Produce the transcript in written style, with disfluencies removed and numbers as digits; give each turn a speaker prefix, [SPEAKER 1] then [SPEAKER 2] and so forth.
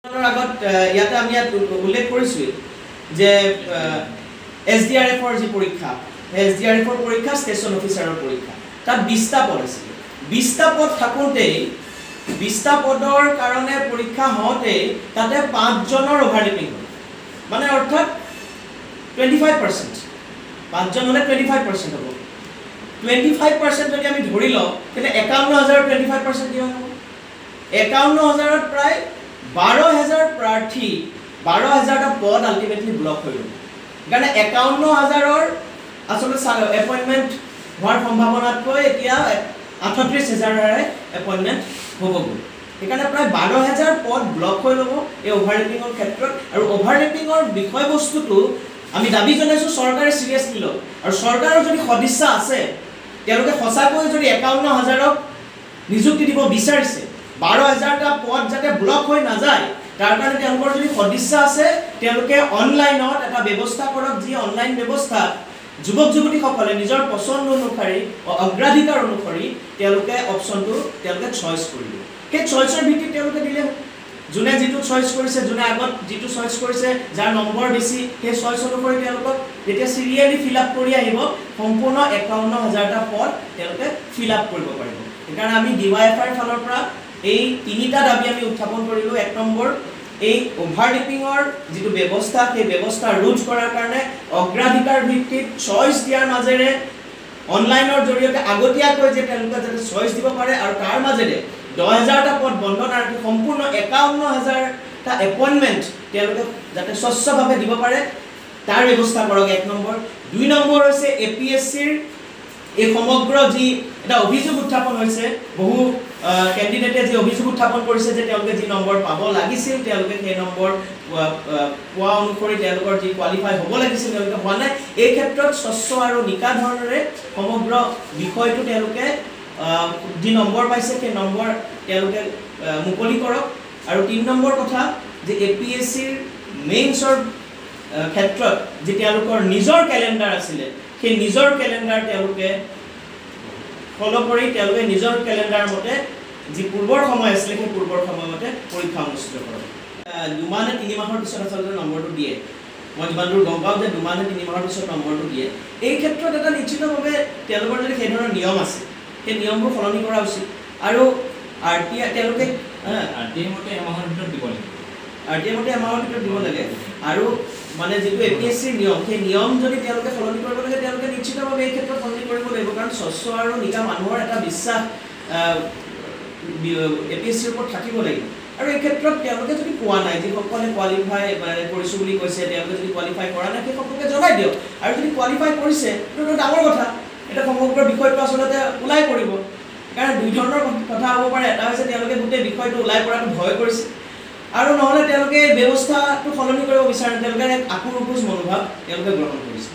[SPEAKER 1] আগত ইয়াতে আমি উল্লেখ কৰিছোঁ যে SDRF-ৰ যি পৰীক্ষা SDRF-ৰ পৰীক্ষা ষ্টেচন অফিচাৰৰ পৰীক্ষা তাত 20টা পদ আছিল 20টা পদ থাকোঁতে 20টা পদৰ কাৰণে পৰীক্ষা হওঁতে তাতে 5 জনৰ ওভাৰলেপিং হ'ল মানে অৰ্থাৎ 25% 5 জন হলে 25% হ'ব 25% যদি আমি ধৰি লওঁ তেনে 51000 25% কি হ'ব 51000ত প্ৰায় 12000 প্ৰাৰ্থী 12000টা পদ আলটিমেটলি ব্লক হৈ গ'ল কাৰণ 51000ৰ আসলে এপইন্টমেন্ট হোৱাৰ সম্ভাৱনাতকৈ এতিয়া 38000ৰ এপইন্টমেন্ট হ'ব গ'ল সেইকাৰণে প্ৰায় 12000 পদ ব্লক হৈ ল'ব এই ওভাৰলেপিঙৰ ক্ষেত্ৰত আৰু ওভাৰলেপিঙৰ বিষয়বস্তুটো আমি দাবী জনাইছো চৰকাৰে সিৰিয়াসলি লওক আৰু চৰকাৰৰ যদি সদিচ্ছা আছে তেওঁলোকে সঁচাকৈ যদি 51000ক নিযুক্তি দিব বিচাৰিছে 12000টা পদ যাতে ব্লক হৈ নাযায় তাৰ কাৰণে তেওঁলোকৰ যদি সদিচ্ছা আছে তেওঁলোকে অনলাইনত এটা ব্যৱস্থা কৰক যি অনলাইন ব্যৱস্থা যুৱক যুৱতীসকলে নিজৰ পছন্দ অনুসৰি অগ্ৰাধিকাৰ অনুসৰি তেওঁলোকে অপচনটো তেওঁলোকে চইচ কৰিব সেই চইচৰ ভিত্তিত তেওঁলোকে দিলে যোনে যেটো চইচ কৰিছে যোনে আগত যেটো চইচ কৰিছে যাৰ নম্বৰ বেছি সেই চইচ অনুসৰি তেওঁলোকক যেতিয়া সিৰিয়ালি ফিল আপ কৰি আহিব সম্পূৰ্ণ 51000টা পদ তেওঁলোকে ফিল আপ কৰিব পাৰিব সেইকাৰণে আমি ডিৱাইএফআইৰ ফালৰ পৰা এই তিনিটা দাবী আমি উত্থাপন কৰিলো এক নম্বৰ এই ওভাৰলেপিঙৰ যেটো ব্যৱস্থা সেই ব্যৱস্থা ৰোধ কৰাৰ কাৰণে অগ্ৰাধিকাৰ ভিত্তিত চইচ দিয়াৰ মাজেৰে অনলাইনৰ জৰিয়তে আগতীয়াকৈ যে তেওঁলোকে যাতে চইচ দিব পাৰে আৰু তাৰ মাজেৰে 10000টা পদ বন্ধ ৰাখি সম্পূৰ্ণ 51000টা এপইন্টমেন্ট তেওঁলোকে যাতে স্বচ্ছভাৱে দিব পাৰে তাৰ ব্যৱস্থা কৰক এক নম্বৰ দুই নম্বৰ হৈছে এপিএসসিৰ এই সমগ্ৰ যি এটা অভিযোগ উত্থাপন হৈছে বহু ক্যান্ডিডেটে যে অভিযোগ উত্থাপন কৰিছে যে তেওঁলোকে যি নম্বৰ পাব লাগিছিল তেওঁলোকে সেই নম্বৰ পোৱা অনুসৰি তেওঁলোকৰ যি কোৱালিফাই হ'ব লাগিছিল তেওঁলোকে হোৱা নাই এই ক্ষেত্ৰত স্বচ্ছ আৰু নিকা ধৰণৰে সমগ্ৰ বিষয়টো তেওঁলোকে যি নম্বৰ পাইছে সেই নম্বৰ তেওঁলোকে মুকলি কৰক আৰু 3 নম্বৰ কথা যে এপিএসসিৰ মেইনছৰ ক্ষেত্ৰত যে তেওঁলোকৰ নিজৰ ক্যালেন্ডাৰ আছিল সেই নিজৰ ক্যালেন্ডাৰ তেওঁলোকে ফলো কৰি তেওঁলোকে নিজৰ ক্যালেন্ডাৰ মতে যি পূৰ্বৰ সময় আছিল সেই পূৰ্বৰ সময়মতে পৰীক্ষা অনুষ্ঠিত কৰক দুমানে 3 মাহৰ পিছত আচলতে নম্বৰটো দিয়ে মই যিমানদূৰ গম পাওঁ যে দুমানে 3 মাহৰ পিছত নম্বৰটো দিয়ে এই ক্ষেত্ৰত এটা নিশ্চিতভাৱে তেওঁলোকৰ যদি সেই ধৰণৰ নিয়ম আছে সেই নিয়মবোৰ সলনি কৰা উচিত আৰু আৰটিআই তেওঁলোকে
[SPEAKER 2] আৰটিআই মতে এমাহৰ ভিতৰত দিব লাগে
[SPEAKER 1] আৰটিআই মতে এমাহৰ ভিতৰত দিব লাগে আৰু মানে যেটো এপিএসসিৰ নিয়ম সেই নিয়ম যদি তেওঁলোকে সলনি কৰিব লাগে তেওঁলোকে নিশ্চিতভাৱে এই ক্ষেত্ৰত সলনি কৰিব লাগিব কাৰণ স্বচ্ছ আৰু নিকা মানুহৰ এটা বিশ্বাস এপিএসসিৰ ওপৰত থাকিব লাগিব আৰু এই ক্ষেত্ৰত তেওঁলোকে যদি কোৱা নাই যে সকলে কোৱালিফাই কৰিছো বুলি কৈছে তেওঁলোকে যদি কোৱালিফাই কৰা নাই সেই সকলোকে জনাই দিয়ক আৰু যদি কোৱালিফাই কৰিছে সেইটো ডাঙৰ কথা এটা সমগ্ৰ বিষয়টো আচলতে ওলাই পৰিব কাৰণ দুই ধৰণৰ কথা হ'ব পাৰে এটা হৈছে তেওঁলোকে গোটেই বিষয়টো ওলাই পৰাটো ভয় কৰিছে আৰু নহলে তেওঁলোকে ব্যৱস্থাটো সলনি কৰিব বিচাৰে তেওঁলোকে আকুৰ উপোজ মনোভাৱ তেওঁলোকে গ্ৰহণ কৰিছে